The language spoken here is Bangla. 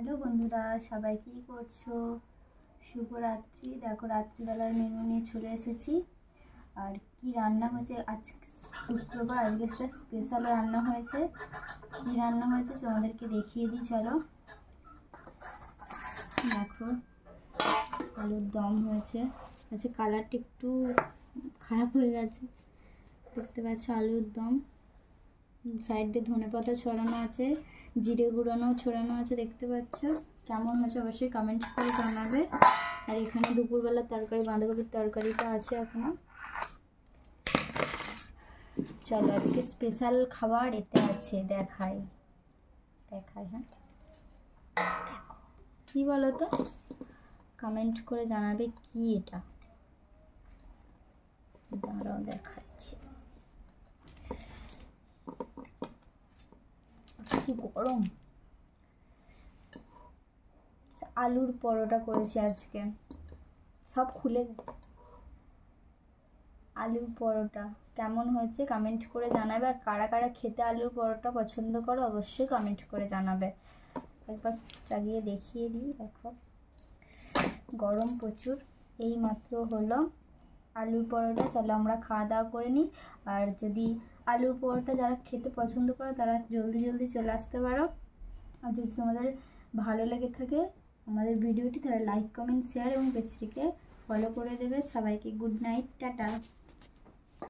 হ্যালো বন্ধুরা, সবাই কি করছো? শুভরাত্রি। দেখো রাত্রিবেলার মেনু নিয়ে চলে এসেছি। আর কি রান্না হয়েছে আজকে শুক্রবার, আজকে একটা স্পেশাল রান্না হয়েছে। কি রান্না হয়েছে তোমাদেরকে দেখিয়ে দিই, চলো। দেখো আলুর দম হয়েছে। আচ্ছা, কালারটা একটু খারাপ হয়ে গেছে, দেখতে পাচ্ছ। আলুর দম, সাইড দিয়ে ধনেপাতা ছড়ানো আছে, জিরে গুঁড়ানো ছড়ানো আছে, দেখতে পাচ্ছ। কেমন হয়েছে অবশ্যই কমেন্টস করে জানাবে। আর এখানে দুপুরবেলার তরকারি, বাঁধাকপির তরকারিটা আছে এখনো। চলো আজকে স্পেশাল খাবার এতে আছে, দেখাই। হ্যাঁ, দেখো কি বলো তো, কমেন্ট করে জানাবে কি এটা। দাঁড়াও দেখাচ্ছি। কি গরম। আলুর পরোটা করেছি আজকে, সব খুলে। আলুর পরোটা কেমন হয়েছে কমেন্ট করে জানাবে। আর কারা কারা খেতে আলুর পরোটা পছন্দ করো অবশ্যই কমেন্ট করে জানাবে। একবার চাগিয়ে দেখিয়ে দিই। দেখো গরম প্রচুর। এই মাত্র হলো আলুর পরোটা। চলো আমরা খাওয়া দাওয়া করে নিই। আর যদি আলুর পরোটা যারা খেতে পছন্দ করে তারা জলদি জলদি চলে আসতে পারো। আর যদি তোমাদের ভালো লেগে থাকে আমাদের ভিডিওটি, তাহলে লাইক কমেন্ট শেয়ার এবং পেজটিকে ফলো করে দেবে। সবাইকে গুড নাইট, টাটা।